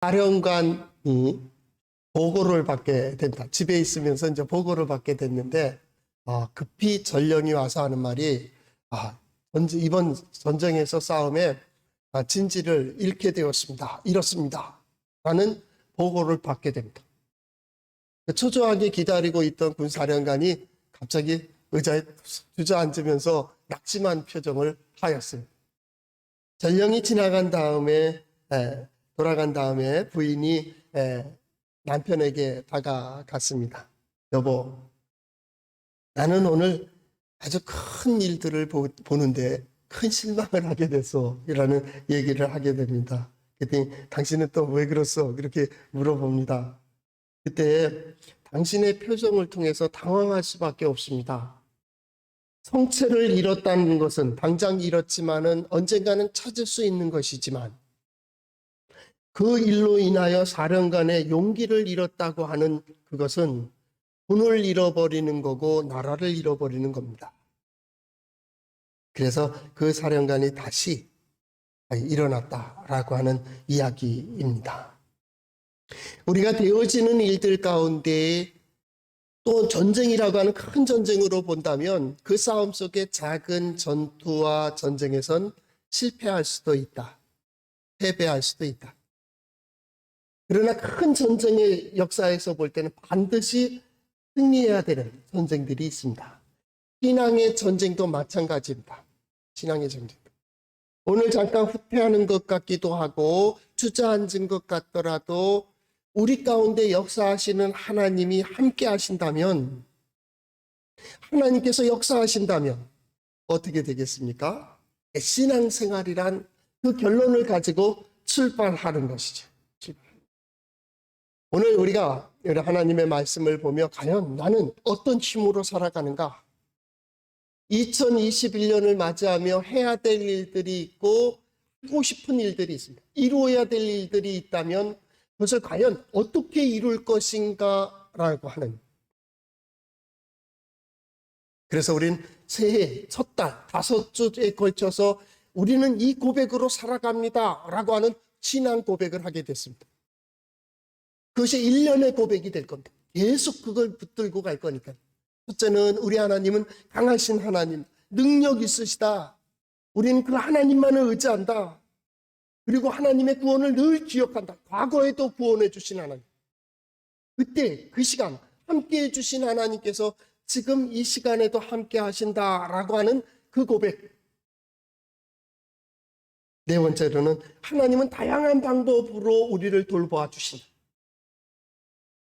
사령관이 보고를 받게 된다. 집에 있으면서 이제 보고를 받게 됐는데, 급히 전령이 와서 하는 말이, 이번 전쟁에서 싸움에 진지를 잃게 되었습니다. 잃었습니다. 라는 보고를 받게 됩니다. 초조하게 기다리고 있던 군사령관이 갑자기 의자에 주저앉으면서 낙심한 표정을 하였어요. 전령이 돌아간 다음에 부인이 남편에게 다가갔습니다. 여보, 나는 오늘 아주 큰 일들을 보는데 큰 실망을 하게 됐어. 이라는 얘기를 하게 됩니다. 그랬더니 당신은 또 왜 그랬어? 그렇게 물어봅니다. 그때 당신의 표정을 통해서 당황할 수밖에 없습니다. 성체를 잃었다는 것은 당장 잃었지만은 언젠가는 찾을 수 있는 것이지만 그 일로 인하여 사령관의 용기를 잃었다고 하는 그것은 군을 잃어버리는 거고 나라를 잃어버리는 겁니다. 그래서 그 사령관이 다시 일어났다라고 하는 이야기입니다. 우리가 되어지는 일들 가운데 또 전쟁이라고 하는 큰 전쟁으로 본다면 그 싸움 속에 작은 전투와 전쟁에선 실패할 수도 있다. 패배할 수도 있다. 그러나 큰 전쟁의 역사에서 볼 때는 반드시 승리해야 되는 전쟁들이 있습니다. 신앙의 전쟁도 마찬가지입니다. 신앙의 전쟁. 오늘 잠깐 후퇴하는 것 같기도 하고 주저앉은 것 같더라도 우리 가운데 역사하시는 하나님이 함께 하신다면, 하나님께서 역사하신다면 어떻게 되겠습니까? 신앙생활이란 그 결론을 가지고 출발하는 것이죠. 오늘 우리가 하나님의 말씀을 보며 과연 나는 어떤 힘으로 살아가는가? 2021년을 맞이하며 해야 될 일들이 있고 하고 싶은 일들이 있습니다. 이루어야 될 일들이 있다면 그것을 과연 어떻게 이룰 것인가라고 하는. 그래서 우린 새해 첫 달 5주에 걸쳐서 우리는 이 고백으로 살아갑니다 라고 하는 신앙 고백을 하게 됐습니다. 그것이 1년의 고백이 될 겁니다. 계속 그걸 붙들고 갈 거니까요. 첫째는 우리 하나님은 강하신 하나님, 능력 있으시다. 우리는 그 하나님만을 의지한다. 그리고 하나님의 구원을 늘 기억한다. 과거에도 구원해 주신 하나님. 그때 그 시간 함께해 주신 하나님께서 지금 이 시간에도 함께 하신다라고 하는 그 고백. 네 번째로는 하나님은 다양한 방법으로 우리를 돌보아 주신다.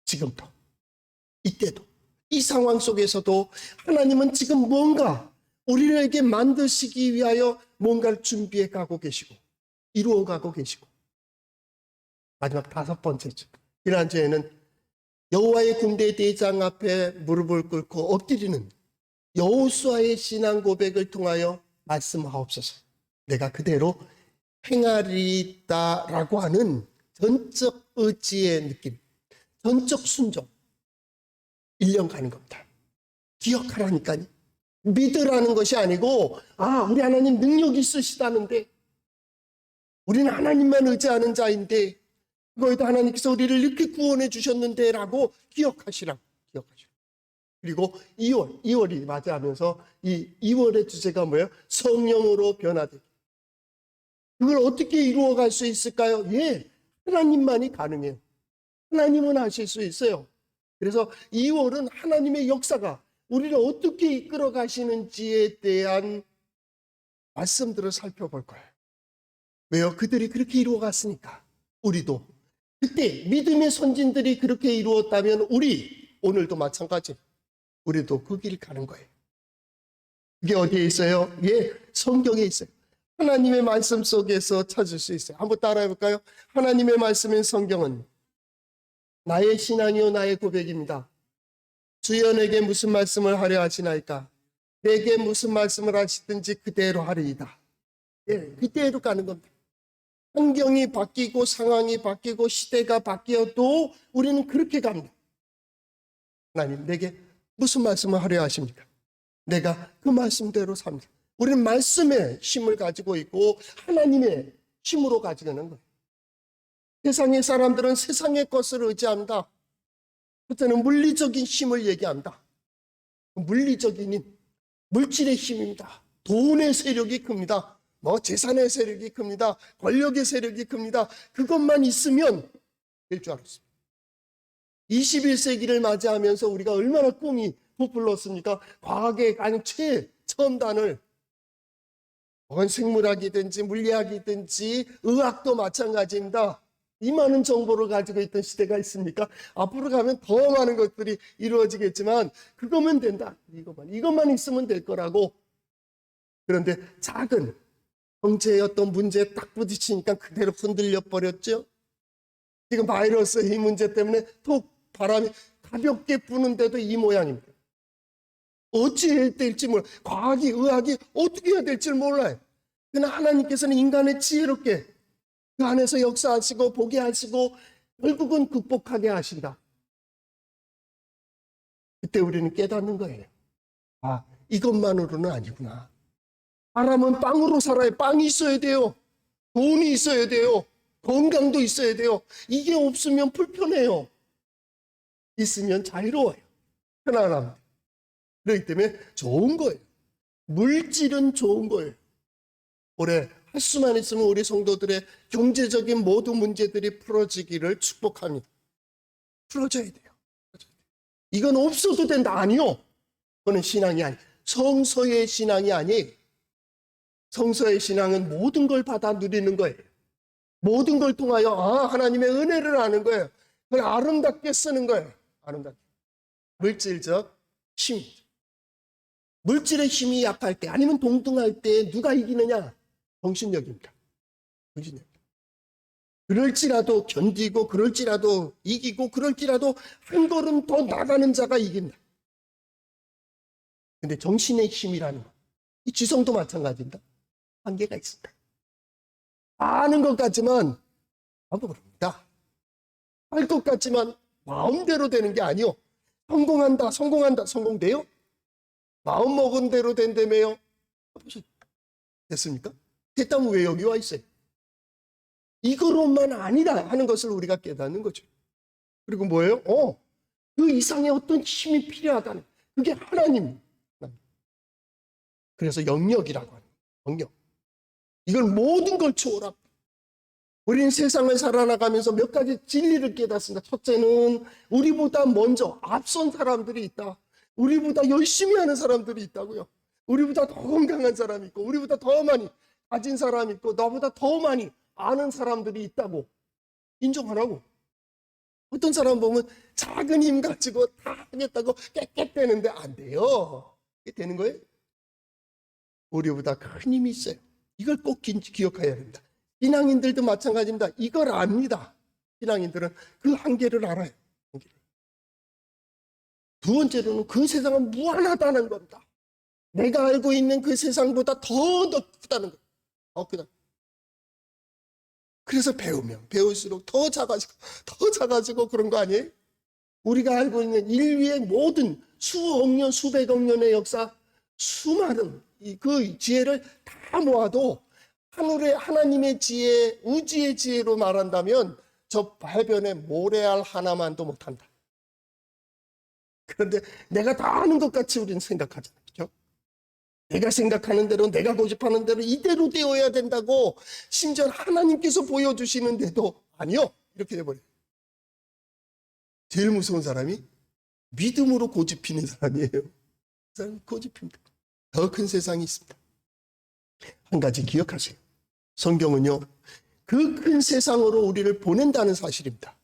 지금도, 이때도, 이 상황 속에서도 하나님은 지금 뭔가 우리에게 만드시기 위하여 뭔가를 준비해 가고 계시고 이루어 가고 계시고. 마지막 5번째죠. 지난주에는 여호와의 군대 대장 앞에 무릎을 꿇고 엎드리는 여호수아의 신앙 고백을 통하여 말씀하옵소서. 내가 그대로 행하리다라고 하는 전적 의지의 느낌, 전적 순종. 1년 가는 겁니다. 기억하라니까요. 믿으라는 것이 아니고 우리 하나님 능력이 있으시다는데 우리는 하나님만 의지하는 자인데 그거에도 하나님께서 우리를 이렇게 구원해 주셨는데 라고 기억하시라고. 그리고 2월이 맞이하면서 이 2월의 주제가 뭐예요? 성령으로 변화되기. 그걸 어떻게 이루어갈 수 있을까요? 하나님만이 가능해요. 하나님은 하실 수 있어요. 그래서 2월은 하나님의 역사가 우리를 어떻게 이끌어 가시는지에 대한 말씀들을 살펴볼 거예요. 왜요? 그들이 그렇게 이루어갔으니까. 우리도 그때 믿음의 선진들이 그렇게 이루었다면 오늘도 마찬가지. 우리도 그 길 가는 거예요. 그게 어디에 있어요? 성경에 있어요. 하나님의 말씀 속에서 찾을 수 있어요. 한번 따라해 볼까요? 하나님의 말씀인 성경은 나의 신앙이요 나의 고백입니다. 주여 내게 무슨 말씀을 하려 하시나이까? 내게 무슨 말씀을 하시든지 그대로 하리이다. 그대로 가는 겁니다. 환경이 바뀌고 상황이 바뀌고 시대가 바뀌어도 우리는 그렇게 갑니다. 하나님 내게 무슨 말씀을 하려 하십니까? 내가 그 말씀대로 삽니다. 우리는 말씀의 힘을 가지고 있고 하나님의 힘으로 가지고 있는 거예요. 세상의 사람들은 세상의 것을 의지한다. 그때는 물리적인 힘을 얘기한다. 물리적인 힘, 물질의 힘입니다. 돈의 세력이 큽니다. 재산의 세력이 큽니다. 권력의 세력이 큽니다. 그것만 있으면 될 줄 알았습니다. 21세기를 맞이하면서 우리가 얼마나 꿈이 부풀었습니까? 과학의 가장 최첨단을 생물학이든지 물리학이든지 의학도 마찬가지입니다. 이 많은 정보를 가지고 있던 시대가 있습니까? 앞으로 가면 더 많은 것들이 이루어지겠지만 그거면 된다. 이것만 있으면 될 거라고. 그런데 작은 경제의 어떤 문제에 딱 부딪히니까 그대로 흔들려 버렸죠. 지금 바이러스의 이 문제 때문에 톡 바람이 가볍게 부는데도 이 모양입니다. 어찌해야 될지 몰라요. 과학이, 의학이 어떻게 해야 될지 몰라요. 그러나 하나님께서는 인간을 지혜롭게 그 안에서 역사하시고 보게 하시고 결국은 극복하게 하신다. 그때 우리는 깨닫는 거예요. 아, 이것만으로는 아니구나. 사람은 빵으로 살아요. 빵이 있어야 돼요. 돈이 있어야 돼요. 건강도 있어야 돼요. 이게 없으면 불편해요. 있으면 자유로워요. 편안합니다. 그렇기 때문에 좋은 거예요. 물질은 좋은 거예요. 올해 할 수만 있으면 우리 성도들의 경제적인 모든 문제들이 풀어지기를 축복합니다. 풀어져야 돼요. 이건 없어도 된다. 아니요. 그거는 신앙이 아니에요. 성서의 신앙이 아니에요. 성서의 신앙은 모든 걸 받아 누리는 거예요. 모든 걸 통하여 하나님의 은혜를 아는 거예요. 그걸 아름답게 쓰는 거예요. 아름답게. 물질적 힘. 물질의 힘이 약할 때 아니면 동등할 때 누가 이기느냐? 정신력입니다. 정신력. 그럴지라도 견디고 그럴지라도 이기고 그럴지라도 한 걸음 더 나가는 자가 이긴다. 근데 정신의 힘이라는 거. 이 지성도 마찬가지입니다. 한계가 있습니다. 아는 것 같지만 모릅니다. 할 것 같지만 마음대로 되는 게 아니요. 성공한다. 성공돼요? 마음 먹은 대로 된다며요? 됐습니까? 됐다면 왜 여기 와 있어요? 이거로만 아니다 하는 것을 우리가 깨닫는 거죠. 그리고 뭐예요? 그 이상의 어떤 힘이 필요하다는, 그게 하나님. 그래서 영역이라고 하는 거예요. 영역. 이걸 모든 걸 초월합니다. 우리는 세상을 살아나가면서 몇 가지 진리를 깨닫습니다. 첫째는 우리보다 먼저 앞선 사람들이 있다. 우리보다 열심히 하는 사람들이 있다고요. 우리보다 더 건강한 사람이 있고 우리보다 더 많이 가진 사람이 있고 나보다 더 많이 아는 사람들이 있다고 인정하라고. 어떤 사람 보면 작은 힘 가지고 다 하겠다고 깨끗대는데 안 돼요. 이게 되는 거예요? 우리보다 큰 힘이 있어요. 이걸 꼭 기억해야 됩니다. 신앙인들도 마찬가지입니다. 이걸 압니다. 신앙인들은 그 한계를 알아요. 두 번째로는 그 세상은 무한하다는 겁니다. 내가 알고 있는 그 세상보다 더 크다는 거예요. 더 크다. 그래서 배우면 배울수록 더 작아지고 그런 거 아니에요? 우리가 알고 있는 인류의 모든 수억 년, 수백억 년의 역사, 수많은 그 지혜를 다 모아도 하늘의 하나님의 지혜, 우주의 지혜로 말한다면 저 해변에 모래알 하나만도 못한다. 그런데 내가 다 아는 것 같이 우리는 생각하잖아요. 그렇죠? 내가 생각하는 대로, 내가 고집하는 대로 이대로 되어야 된다고 심지어 하나님께서 보여주시는데도 아니요. 이렇게 돼버려요. 제일 무서운 사람이 믿음으로 고집피는 사람이에요. 그 사람이 고집입니다. 더 큰 세상이 있습니다. 한 가지 기억하세요. 성경은요, 그 큰 세상으로 우리를 보낸다는 사실입니다.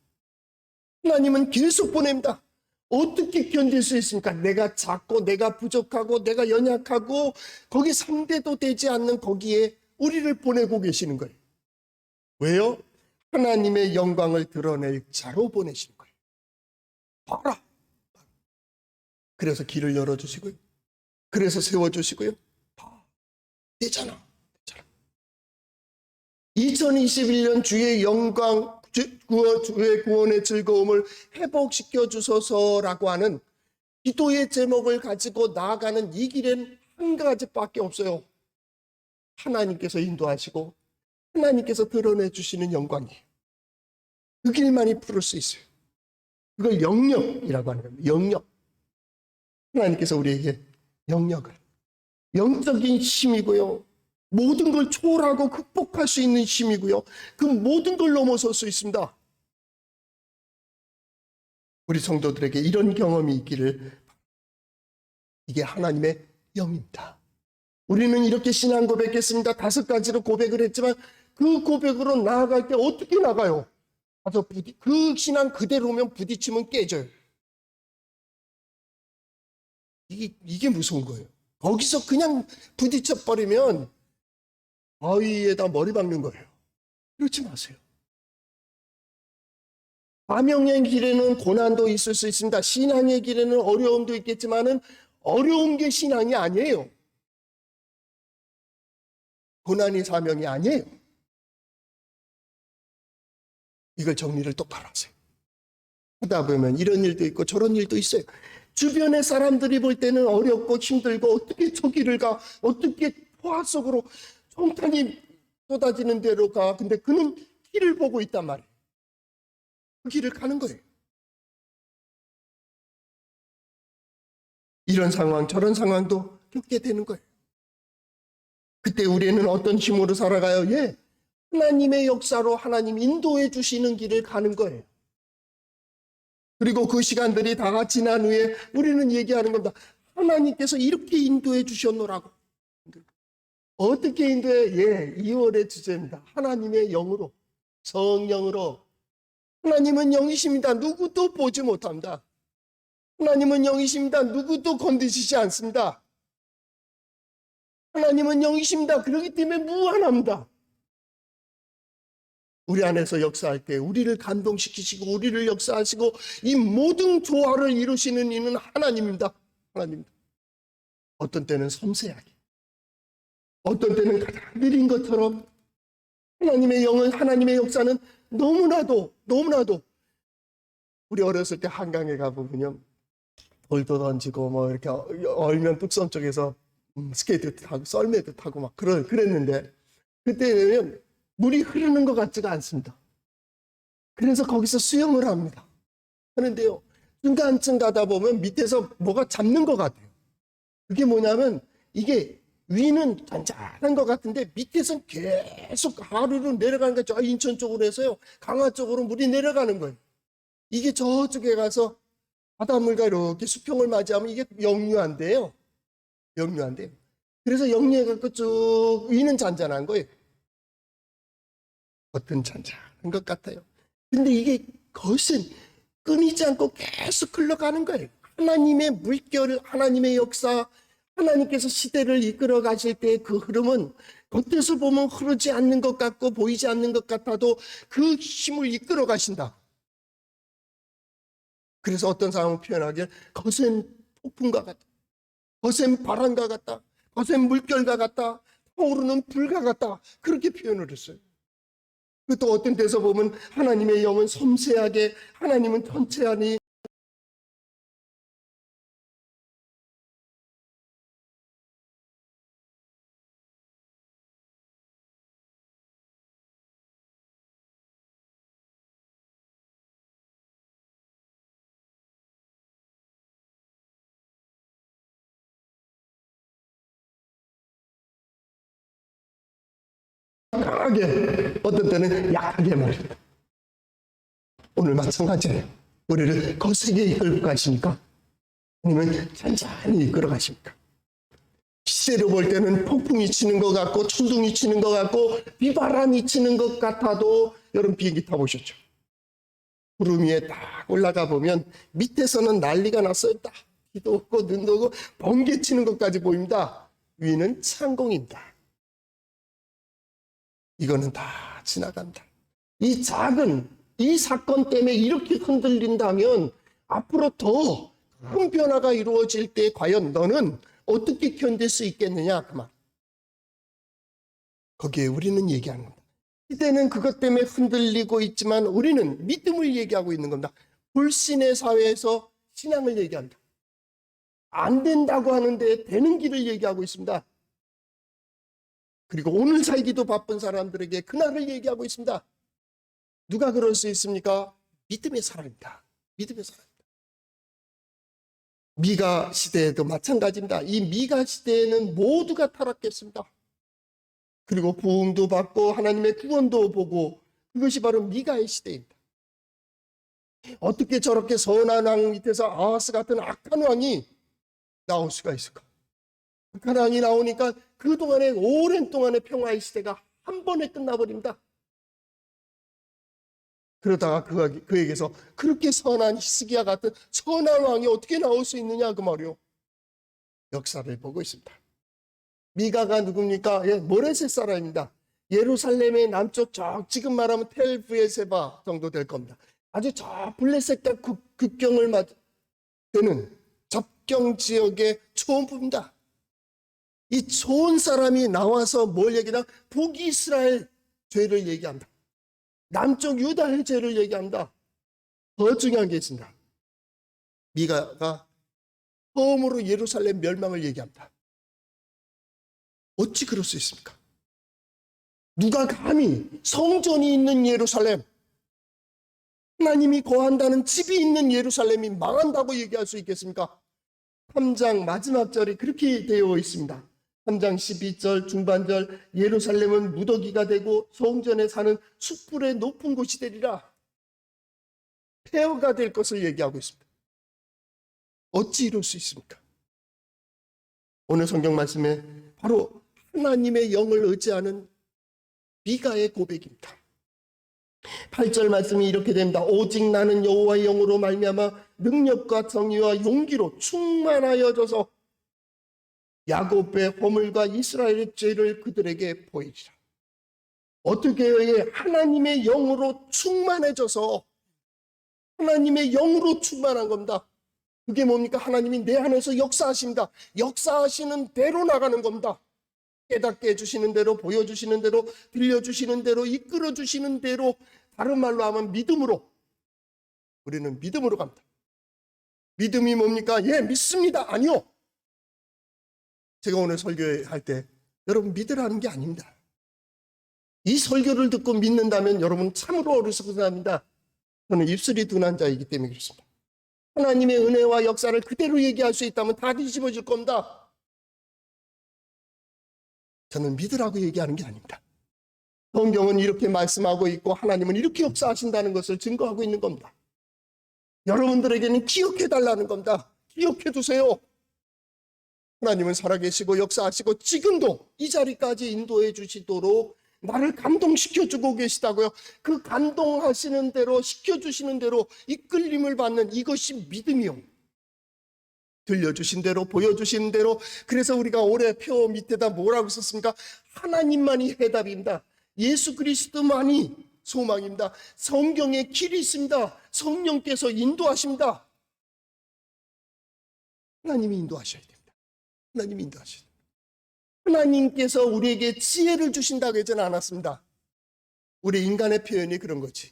하나님은 계속 보냅니다. 어떻게 견딜 수 있습니까? 내가 작고 내가 부족하고 내가 연약하고 거기 상대도 되지 않는 거기에 우리를 보내고 계시는 거예요. 왜요? 하나님의 영광을 드러낼 자로 보내시는 거예요. 봐라. 그래서 길을 열어주시고요. 그래서 세워주시고요. 되잖아. 2021년 주의 영광, 주의 구원의 즐거움을 회복시켜 주소서라고 하는 기도의 제목을 가지고 나아가는 이 길엔 한 가지밖에 없어요. 하나님께서 인도하시고 하나님께서 드러내 주시는 영광이에요. 그 길만이 풀을 수 있어요. 그걸 영역이라고 하는 겁니다. 영역. 하나님께서 우리에게 영역을, 영적인 힘이고요, 모든 걸 초월하고 극복할 수 있는 힘이고요, 그 모든 걸 넘어설 수 있습니다. 우리 성도들에게 이런 경험이 있기를, 이게 하나님의 영입니다. 우리는 이렇게 신앙 고백했습니다. 5가지로 고백을 했지만 그 고백으로 나아갈 때 어떻게 나가요? 그 신앙 그대로면 부딪히면 깨져요. 이게 무서운 거예요. 거기서 그냥 부딪혀버리면 바위에다 머리 박는 거예요. 그렇지 마세요. 사명의 길에는 고난도 있을 수 있습니다. 신앙의 길에는 어려움도 있겠지만은 어려운 게 신앙이 아니에요. 고난이 사명이 아니에요. 이걸 정리를 똑바로 하세요. 하다 보면 이런 일도 있고 저런 일도 있어요. 주변의 사람들이 볼 때는 어렵고 힘들고 어떻게 저 길을 가, 어떻게 포화 속으로 총탄이 쏟아지는 대로 가. 근데 그는 길을 보고 있단 말이에요. 그 길을 가는 거예요. 이런 상황 저런 상황도 겪게 되는 거예요. 그때 우리는 어떤 힘으로 살아가요? 하나님의 역사로 하나님 인도해 주시는 길을 가는 거예요. 그리고 그 시간들이 다 지난 후에 우리는 얘기하는 겁니다. 하나님께서 이렇게 인도해 주셨노라고. 어떻게 인도해? 2월의 주제입니다. 하나님의 영으로, 성령으로. 하나님은 영이십니다. 누구도 보지 못합니다. 하나님은 영이십니다. 누구도 건드시지 않습니다. 하나님은 영이십니다. 그렇기 때문에 무한합니다. 우리 안에서 역사할 때 우리를 감동시키시고 우리를 역사하시고 이 모든 조화를 이루시는 이는 하나님입니다. 하나님입니다. 어떤 때는 섬세하게, 어떤 때는 가장 느린 것처럼 하나님의 영은, 하나님의 역사는 너무나도 우리 어렸을 때 한강에 가보면요, 돌도 던지고 뭐 이렇게 얼면 뚝섬 쪽에서 스케이트 타고 썰매도 타고 막 그랬는데, 그때는 물이 흐르는 것 같지가 않습니다. 그래서 거기서 수영을 합니다. 그런데요, 중간쯤 가다 보면 밑에서 뭐가 잡는 것 같아요. 그게 뭐냐면, 이게 위는 잔잔한 것 같은데 밑에서는 계속 하루로 내려가는 거죠. 저 인천 쪽으로 해서요, 강화 쪽으로 물이 내려가는 거예요. 이게 저쪽에 가서 바닷물과 이렇게 수평을 맞이하면 이게 역류한대요. 역류한대요. 그래서 역류해갖고 쭉 위는 잔잔한 거예요. 겉은 잔잔한 것 같아요. 근데 이게 거신 끊이지 않고 계속 흘러가는 거예요. 하나님의 물결, 하나님의 역사, 하나님께서 시대를 이끌어 가실 때 그 흐름은 겉에서 보면 흐르지 않는 것 같고 보이지 않는 것 같아도 그 힘을 이끌어 가신다. 그래서 어떤 사람은 표현하기에 거센 폭풍과 같다, 거센 바람과 같다, 거센 물결과 같다, 타오르는 불과 같다, 그렇게 표현을 했어요. 또 어떤 데서 보면 하나님의 영은 섬세하게, 하나님은 천천히, 강하게, 어떤 때는 약하게 말입니다. 오늘 마찬가지예요. 우리를 거세게 이끌고 가시니까, 아니면 천천히 이끌어 가십니까? 시대로 볼 때는 폭풍이 치는 것 같고 천둥이 치는 것 같고 비바람이 치는 것 같아도, 여러분 비행기 타보셨죠? 구름 위에 딱 올라가 보면 밑에서는 난리가 났어요. 딱 비도 오고 눈도 오고 번개 치는 것까지 보입니다. 위는 창공입니다. 이거는 다 지나간다. 이 작은 이 사건 때문에 이렇게 흔들린다면 앞으로 더 큰 변화가 이루어질 때 과연 너는 어떻게 견딜 수 있겠느냐, 그 말. 거기에 우리는 얘기하는 겁니다. 시대는 그것 때문에 흔들리고 있지만 우리는 믿음을 얘기하고 있는 겁니다. 불신의 사회에서 신앙을 얘기합니다. 안 된다고 하는데 되는 길을 얘기하고 있습니다. 그리고 오늘 살기도 바쁜 사람들에게 그날을 얘기하고 있습니다. 누가 그럴 수 있습니까? 믿음의 사람입니다. 믿음의 사람입니다. 미가 시대에도 마찬가지입니다. 이 미가 시대에는 모두가 타락했습니다. 그리고 부흥도 받고 하나님의 구원도 보고, 그것이 바로 미가의 시대입니다. 어떻게 저렇게 선한 왕 밑에서 아하스 같은 악한 왕이 나올 수가 있을까? 악한 왕이 나오니까 그동안의 오랜 동안의 평화의 시대가 한 번에 끝나버립니다. 그러다가 그에게서 그렇게 선한 히스기야 같은 선한 왕이 어떻게 나올 수 있느냐 그 말이요. 역사를 보고 있습니다. 미가가 누굽니까? 예, 모레셋 사람입니다. 예루살렘의 남쪽 지금 말하면 텔브에세바 정도 될 겁니다. 아주 저 블레셋과 국경을 되는 접경 지역의 초원부입니다. 이 좋은 사람이 나와서 뭘 얘기하냐? 북이스라엘 죄를 얘기합니다. 남쪽 유다의 죄를 얘기합니다. 더 중요한 게 있습니다. 미가가 처음으로 예루살렘 멸망을 얘기합니다. 어찌 그럴 수 있습니까? 누가 감히 성전이 있는 예루살렘, 하나님이 거한다는 집이 있는 예루살렘이 망한다고 얘기할 수 있겠습니까? 3장 마지막 절이 그렇게 되어 있습니다. 3장 12절 중반절, 예루살렘은 무더기가 되고 성전에 사는 숯불의 높은 곳이 되리라. 폐허가 될 것을 얘기하고 있습니다. 어찌 이럴 수 있습니까? 오늘 성경 말씀에 바로 하나님의 영을 의지하는 미가의 고백입니다. 8절 말씀이 이렇게 됩니다. 오직 나는 여호와의 영으로 말미암아 능력과 정의와 용기로 충만하여져서 야곱의 허물과 이스라엘의 죄를 그들에게 보이리라. 어떻게 해야 하나님의 영으로 충만해져서, 하나님의 영으로 충만한 겁니다. 그게 뭡니까? 하나님이 내 안에서 역사하십니다. 역사하시는 대로 나가는 겁니다. 깨닫게 해주시는 대로, 보여주시는 대로, 들려주시는 대로, 이끌어주시는 대로, 다른 말로 하면 믿음으로, 우리는 믿음으로 갑니다. 믿음이 뭡니까? 예, 믿습니다. 아니요. 제가 오늘 설교할 때 여러분 믿으라는 게 아닙니다. 이 설교를 듣고 믿는다면 여러분 참으로 어리석습니다. 저는 입술이 둔한 자이기 때문에 그렇습니다. 하나님의 은혜와 역사를 그대로 얘기할 수 있다면 다 뒤집어질 겁니다. 저는 믿으라고 얘기하는 게 아닙니다. 성경은 이렇게 말씀하고 있고 하나님은 이렇게 역사하신다는 것을 증거하고 있는 겁니다. 여러분들에게는 기억해달라는 겁니다. 기억해두세요. 하나님은 살아계시고 역사하시고 지금도 이 자리까지 인도해 주시도록 나를 감동시켜주고 계시다고요. 그 감동하시는 대로, 시켜주시는 대로 이끌림을 받는 이것이 믿음이요. 들려주신 대로, 보여주신 대로. 그래서 우리가 올해 표 밑에다 뭐라고 썼습니까? 하나님만이 해답입니다. 예수 그리스도만이 소망입니다. 성경에 길이 있습니다. 성령께서 인도하십니다. 하나님이 인도하셔야 됩니다. 하나님이 인도하셔야 됩니다. 하나님께서 우리에게 지혜를 주신다고 하지는 않았습니다. 우리 인간의 표현이 그런 거지.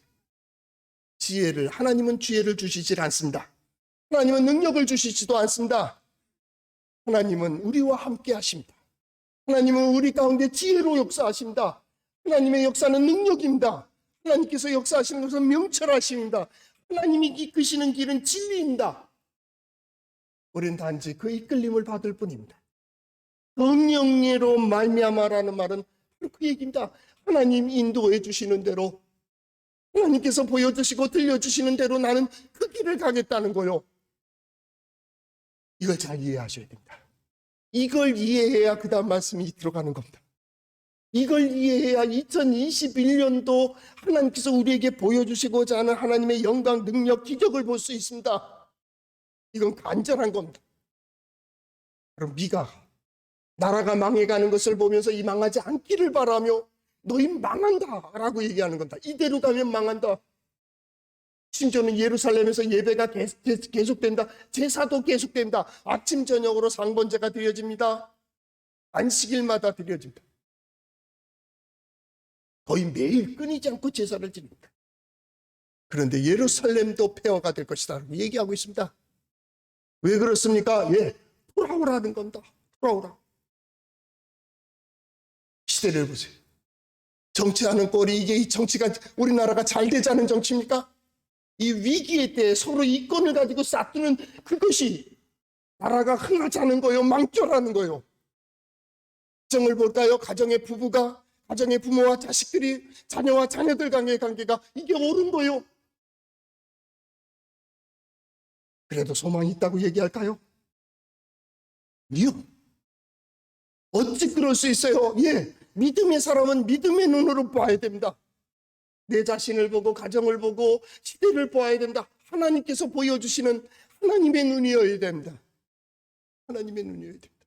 지혜를, 하나님은 지혜를 주시질 않습니다. 하나님은 능력을 주시지도 않습니다. 하나님은 우리와 함께 하십니다. 하나님은 우리 가운데 지혜로 역사하십니다. 하나님의 역사는 능력입니다. 하나님께서 역사하시는 것은 명철하십니다. 하나님이 이끄시는 길은 진리입니다. 우리는 단지 그 이끌림을 받을 뿐입니다. 성령으로 말미암아라는 말은 바로 그 얘기입니다. 하나님 인도해 주시는 대로, 하나님께서 보여주시고 들려주시는 대로 나는 그 길을 가겠다는 거요. 이걸 잘 이해하셔야 됩니다. 이걸 이해해야 그 다음 말씀이 들어가는 겁니다. 이걸 이해해야 2021년도 하나님께서 우리에게 보여주시고자 하는 하나님의 영광, 능력, 기적을 볼 수 있습니다. 이건 간절한 겁니다. 그럼 미가 나라가 망해가는 것을 보면서 이 망하지 않기를 바라며 너희 망한다 라고 얘기하는 겁니다. 이대로 가면 망한다. 심지어는 예루살렘에서 예배가 계속된다. 제사도 계속된다. 아침 저녁으로 상번제가 드려집니다. 안식일마다 드려집니다. 거의 매일 끊이지 않고 제사를 드립니다. 그런데 예루살렘도 폐허가 될 것이다 라고 얘기하고 있습니다. 왜 그렇습니까? 예, 돌아오라는 겁니다. 돌아오라. 시대를 보세요. 정치하는 꼴이 이게 이 정치가 우리나라가 잘 되자는 정치입니까? 이 위기의 때에 서로 이권을 가지고 싸우는 그것이 나라가 흥하지 않은 거요, 망결하는 거요. 가정을 볼까요? 가정의 부부가, 가정의 부모와 자식들이, 자녀와 자녀들 간의 관계가 이게 옳은 거요. 그래도 소망이 있다고 얘기할까요? 아니요. 어찌 그럴 수 있어요? 예, 믿음의 사람은 믿음의 눈으로 봐야 됩니다. 내 자신을 보고 가정을 보고 시대를 보아야 된다. 하나님께서 보여주시는 하나님의 눈이어야 됩니다. 하나님의 눈이어야 됩니다.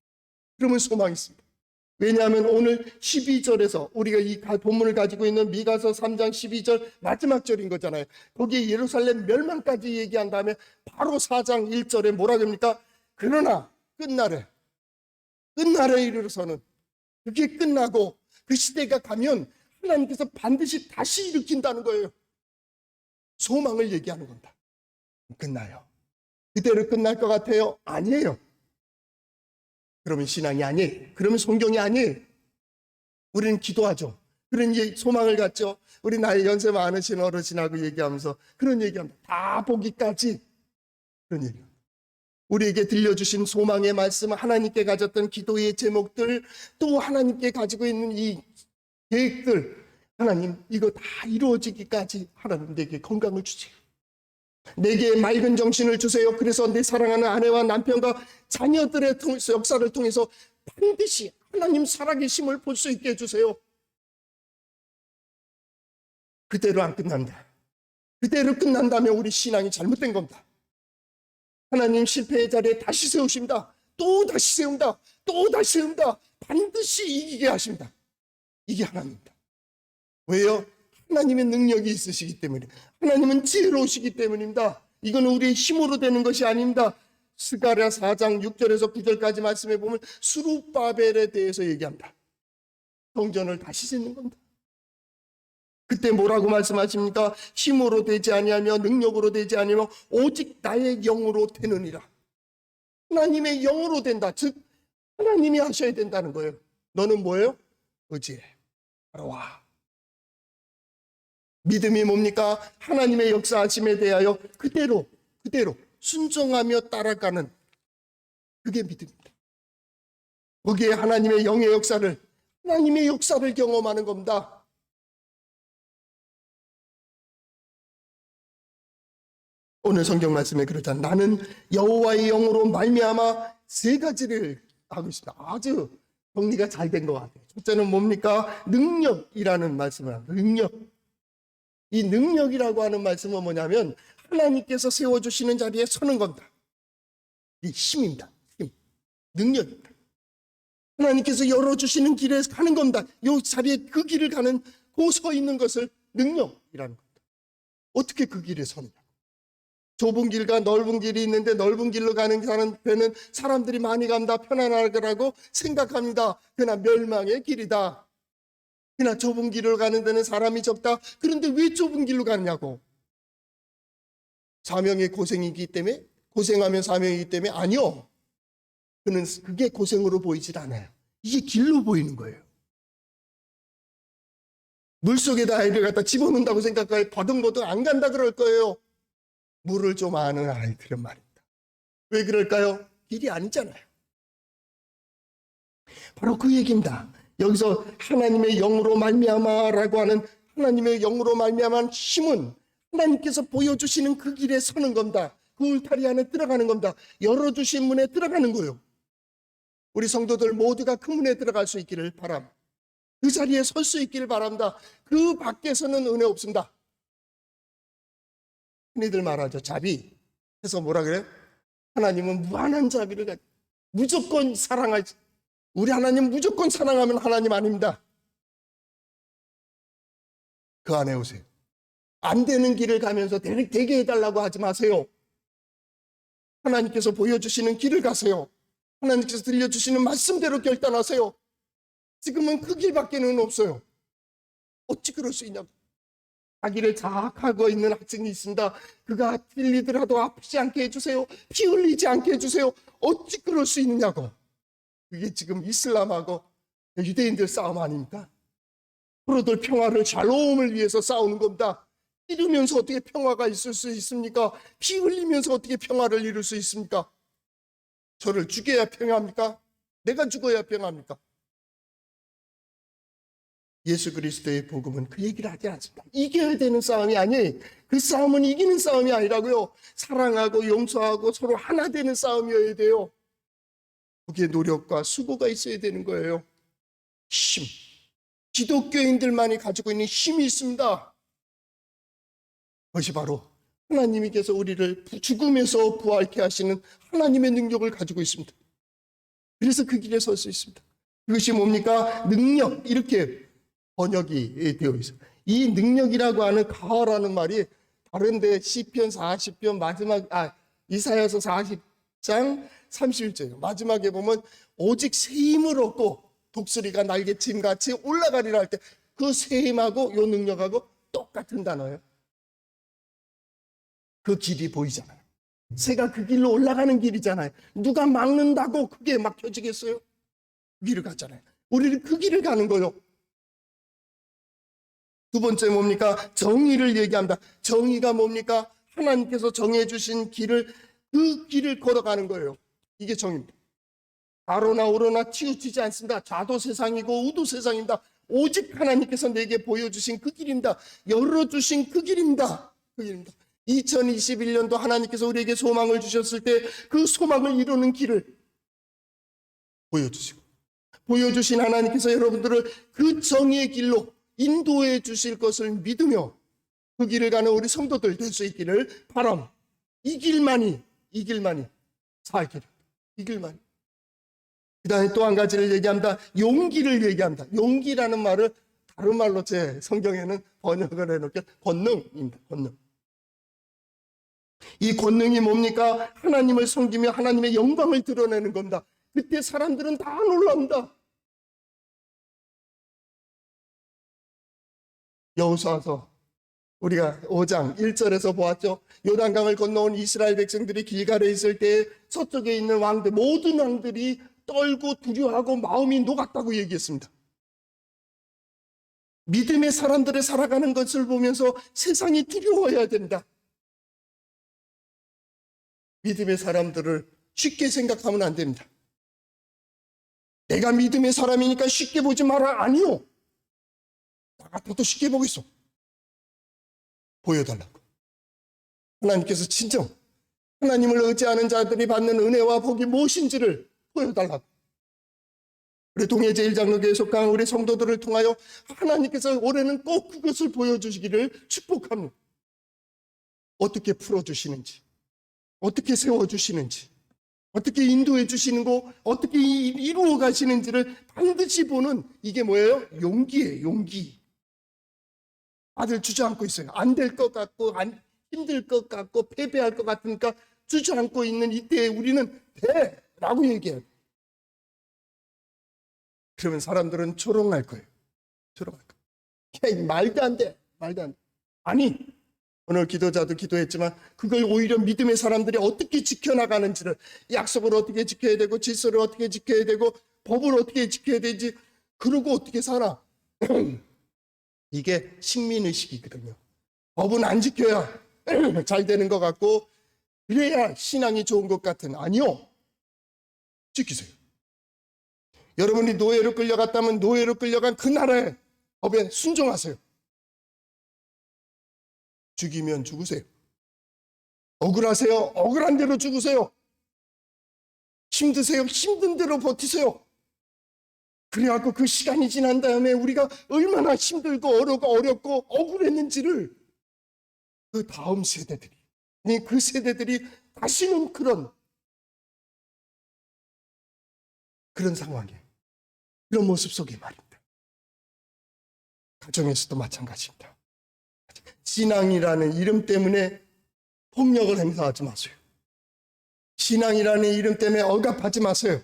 그러면 소망이 있습니다. 왜냐하면 오늘 12절에서 우리가 이 본문을 가지고 있는 미가서 3장 12절 마지막 절인 거잖아요. 거기에 예루살렘 멸망까지 얘기한 다음에 바로 4장 1절에 뭐라 그럽니까? 그러나 끝날에 이르러서는 그게 끝나고 그 시대가 가면 하나님께서 반드시 다시 일으킨다는 거예요. 소망을 얘기하는 겁니다. 끝나요. 그대로 끝날 것 같아요? 아니에요. 그러면 신앙이 아니에요. 그러면 성경이 아니에요. 우리는 기도하죠. 그런 소망을 갖죠. 우리 나이 연세 많으신 어르신하고 얘기하면서 그런 얘기합니다. 다 보기까지 그런 얘기합니다. 우리에게 들려주신 소망의 말씀, 하나님께 가졌던 기도의 제목들, 또 하나님께 가지고 있는 이 계획들, 하나님 이거 다 이루어지기까지 하나님 내게 건강을 주세요. 내게 맑은 정신을 주세요. 그래서 내 사랑하는 아내와 남편과 자녀들의 역사를 통해서 반드시 하나님 살아계심을 볼 수 있게 해주세요. 그대로 안 끝난다. 그대로 끝난다면 우리 신앙이 잘못된 겁니다. 하나님 실패의 자리에 다시 세우십니다. 또 다시 세운다. 또 다시 세운다. 반드시 이기게 하십니다. 이게 하나님입니다. 왜요? 하나님의 능력이 있으시기 때문에, 하나님은 지혜로우시기 때문입니다. 이거는 우리의 힘으로 되는 것이 아닙니다. 스가랴 4장 6절에서 9절까지 말씀해 보면 스룹바벨에 대해서 얘기합니다. 성전을 다시 짓는 겁니다. 그때 뭐라고 말씀하십니까? 힘으로 되지 아니하며 능력으로 되지 아니하며 오직 나의 영으로 되느니라. 하나님의 영으로 된다. 즉 하나님이 하셔야 된다는 거예요. 너는 뭐예요? 의지해. 따라와. 믿음이 뭡니까? 하나님의 역사하심에 대하여 그대로 순종하며 따라가는, 그게 믿음입니다. 거기에 하나님의 영의 역사를 경험하는 겁니다. 오늘 성경 말씀에 그러잖아요. 나는 여호와의 영으로 말미암아 세 가지를 하고 있습니다. 아주 정리가 잘 된 것 같아요. 첫째는 뭡니까? 능력이라는 말씀을 합니다. 능력. 이 능력이라고 하는 말씀은 뭐냐면 하나님께서 세워주시는 자리에 서는 겁니다. 이 힘입니다. 힘. 능력입니다. 하나님께서 열어주시는 길에 가는 겁니다. 이 자리에 그 길을 가는, 그 서 있는 것을 능력이라는 겁니다. 어떻게 그 길에 서느냐. 좁은 길과 넓은 길이 있는데 넓은 길로 가는 데는 사람들이 많이 간다, 편안하다고 생각합니다. 그러나 멸망의 길이다. 그러나 좁은 길을 가는 데는 사람이 적다. 그런데 왜 좁은 길로 가느냐고. 사명의 고생이기 때문에, 고생하면 사명이기 때문에? 아니요. 그게 고생으로 보이질 않아요. 이게 길로 보이는 거예요. 물속에다 아이를 갖다 집어넣는다고 생각하여 버둥버둥 안 간다 그럴 거예요. 물을 좀 아는 아이들은 말입니다. 왜 그럴까요? 길이 아니잖아요. 바로 그 얘기입니다. 여기서 하나님의 영으로 말미암아라고 하는, 하나님의 영으로 말미암은 힘은 하나님께서 보여주시는 그 길에 서는 겁니다. 그 울타리 안에 들어가는 겁니다. 열어주신 문에 들어가는 거예요. 우리 성도들 모두가 그 문에 들어갈 수 있기를 바랍니다. 그 자리에 설 수 있기를 바랍니다. 그 밖에서는 은혜 없습니다. 흔히들 말하죠. 자비. 해서 뭐라 그래요? 하나님은 무한한 자비를 가지고 무조건 사랑하지. 우리 하나님 무조건 사랑하면 하나님 아닙니다. 그 안에 오세요. 안 되는 길을 가면서 되게 해달라고 하지 마세요. 하나님께서 보여주시는 길을 가세요. 하나님께서 들려주시는 말씀대로 결단하세요. 지금은 그 길밖에는 없어요. 어찌 그럴 수 있냐고. 자기를 자학하고 있는 학생이 있습니다. 그가 틀리더라도 아프지 않게 해주세요. 피 흘리지 않게 해주세요. 어찌 그럴 수 있느냐고. 그게 지금 이슬람하고 유대인들 싸움 아닙니까? 앞으로들 평화를 샬롬을 위해서 싸우는 겁니다. 이러면서 어떻게 평화가 있을 수 있습니까? 피 흘리면서 어떻게 평화를 이룰 수 있습니까? 저를 죽여야 평화합니까? 내가 죽어야 평화합니까? 예수 그리스도의 복음은 그 얘기를 하지 않습니다. 이겨야 되는 싸움이 아니에요. 그 싸움은 이기는 싸움이 아니라고요. 사랑하고 용서하고 서로 하나 되는 싸움이어야 돼요. 거기에 노력과 수고가 있어야 되는 거예요. 힘. 기독교인들만이 가지고 있는 힘이 있습니다. 그것이 바로 하나님께서 우리를 죽음에서 부활케 하시는 하나님의 능력을 가지고 있습니다. 그래서 그 길에 설 수 있습니다. 그것이 뭡니까? 능력, 이렇게 번역이 되어 있어요. 이 능력이라고 하는 가라는 말이 다른데 시편 40편 마지막 이사야서 40장 31절이에요. 마지막에 보면 오직 새 힘을 얻고 독수리가 날개침 같이 올라가리라 할 때 그 새 힘하고 요 능력하고 똑같은 단어예요. 그 길이 보이잖아요. 새가 그 길로 올라가는 길이잖아요. 누가 막는다고 그게 막혀지겠어요? 그 길을 갔잖아요. 우리는 그 길을 가는 거예요. 두 번째 뭡니까? 정의를 얘기합니다. 정의가 뭡니까? 하나님께서 정해주신 길을, 그 길을 걸어가는 거예요. 이게 정의입니다. 가로나 오로나 치우치지 않습니다. 좌도 세상이고 우도 세상입니다. 오직 하나님께서 내게 보여주신 그 길입니다. 열어주신 그 길입니다. 그 길입니다. 2021년도 하나님께서 우리에게 소망을 주셨을 때 그 소망을 이루는 길을 보여주시고, 보여주신 하나님께서 여러분들을 그 정의의 길로 인도해 주실 것을 믿으며 그 길을 가는 우리 성도들 될 수 있기를 바랍니다. 이 길만이 살 길입니다. 이 길만이. 그 다음에 또 한 가지를 얘기합니다. 용기를 얘기합니다. 용기라는 말을 다른 말로 제 성경에는 번역을 해놓게 권능입니다. 권능. 이 권능이 뭡니까? 하나님을 섬기며 하나님의 영광을 드러내는 겁니다. 그때 사람들은 다 놀랍니다. 여호수아서 우리가 5장 1절에서 보았죠. 요단강을 건너온 이스라엘 백성들이 길갈에 있을 때 서쪽에 있는 왕들, 모든 왕들이 떨고 두려워하고 마음이 녹았다고 얘기했습니다. 믿음의 사람들의 살아가는 것을 보면서 세상이 두려워해야 된다. 믿음의 사람들을 쉽게 생각하면 안 됩니다. 내가 믿음의 사람이니까 쉽게 보지 마라. 아니요. 나 같아도 쉽게 보겠어. 보여달라고. 하나님께서 진정 하나님을 의지하는 자들이 받는 은혜와 복이 무엇인지를 보여달라고. 우리 동해제 1장로교회 속한 우리 성도들을 통하여 하나님께서 올해는 꼭 그것을 보여주시기를 축복합니다. 어떻게 풀어주시는지, 어떻게 세워주시는지, 어떻게 인도해 주시는 거, 어떻게 이루어 가시는지를 반드시 보는, 이게 뭐예요? 용기예요. 용기. 다들 주저앉고 있어요. 안 될 것 같고 힘들 것 같고 패배할 것 같으니까 주저앉고 있는 이때에 우리는 돼! 라고 얘기해요. 그러면 사람들은 조롱할 거예요. 조롱할 거예요. 야, 말도 안 돼. 말도 안 돼. 아니, 오늘 기도자도 기도했지만 그걸 오히려 믿음의 사람들이 어떻게 지켜나가는지를, 약속을 어떻게 지켜야 되고 질서를 어떻게 지켜야 되고 법을 어떻게 지켜야 되지, 그러고 어떻게 살아. 이게 식민의식이거든요. 법은 안 지켜야 잘 되는 것 같고 그래야 신앙이 좋은 것 같은. 아니요. 지키세요. 여러분이 노예로 끌려갔다면 노예로 끌려간 그 나라의 법에 순종하세요. 죽이면 죽으세요. 억울하세요. 억울한 대로 죽으세요. 힘드세요. 힘든 대로 버티세요. 그래갖고 그 시간이 지난 다음에 우리가 얼마나 힘들고 어렵고 억울했는지를 그 다음 세대들이, 아니 그 세대들이 다시는 그런 상황에, 그런 모습 속에 말입니다. 가정에서도 마찬가지입니다. 신앙이라는 이름 때문에 폭력을 행사하지 마세요. 신앙이라는 이름 때문에 억압하지 마세요.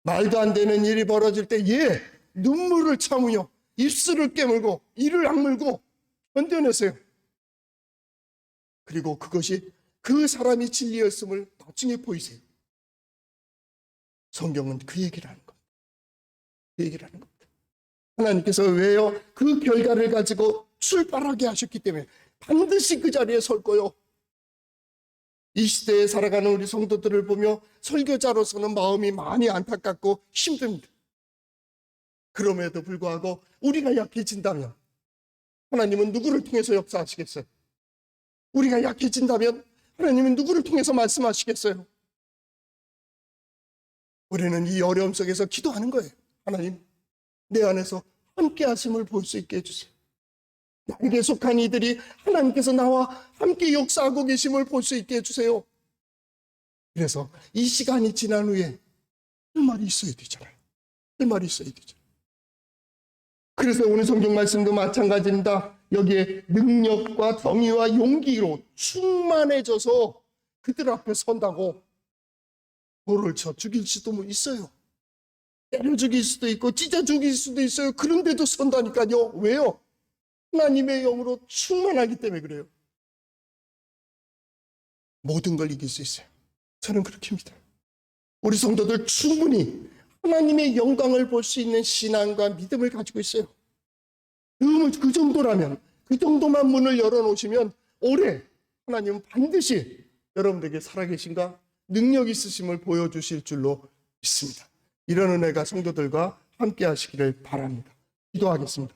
말도 안 되는 일이 벌어질 때 눈물을 참으며 입술을 깨물고 이를 악물고 견뎌내세요. 그리고 그것이 그 사람이 진리였음을 나중에 보이세요. 성경은 그 얘기를 하는 겁니다. 그 얘기를 하는 겁니다. 하나님께서 왜요? 그 결과를 가지고 출발하게 하셨기 때문에 반드시 그 자리에 설 거요. 이 시대에 살아가는 우리 성도들을 보며 설교자로서는 마음이 많이 안타깝고 힘듭니다. 그럼에도 불구하고 우리가 약해진다면 하나님은 누구를 통해서 역사하시겠어요? 우리가 약해진다면 하나님은 누구를 통해서 말씀하시겠어요? 우리는 이 어려움 속에서 기도하는 거예요. 하나님, 내 안에서 함께 하심을 볼 수 있게 해주세요. 나에게 속한 이들이 하나님께서 나와 함께 역사하고 계심을 볼 수 있게 해주세요. 그래서 이 시간이 지난 후에 할 말이 있어야 되잖아요. 할 말이 있어야 되잖아요. 그래서 오늘 성경 말씀도 마찬가지입니다. 여기에 능력과 정의와 용기로 충만해져서 그들 앞에 선다고 돌을 쳐 죽일 수도 있어요. 때려 죽일 수도 있고 찢어 죽일 수도 있어요. 그런데도 선다니까요. 왜요? 하나님의 영으로 충만하기 때문에 그래요. 모든 걸 이길 수 있어요. 저는 그렇게 믿어요. 우리 성도들 충분히 하나님의 영광을 볼 수 있는 신앙과 믿음을 가지고 있어요. 그 정도라면, 그 정도만 문을 열어놓으시면 올해 하나님은 반드시 여러분들에게 살아계신가 능력 있으심을 보여주실 줄로 믿습니다. 이런 은혜가 성도들과 함께 하시기를 바랍니다. 기도하겠습니다.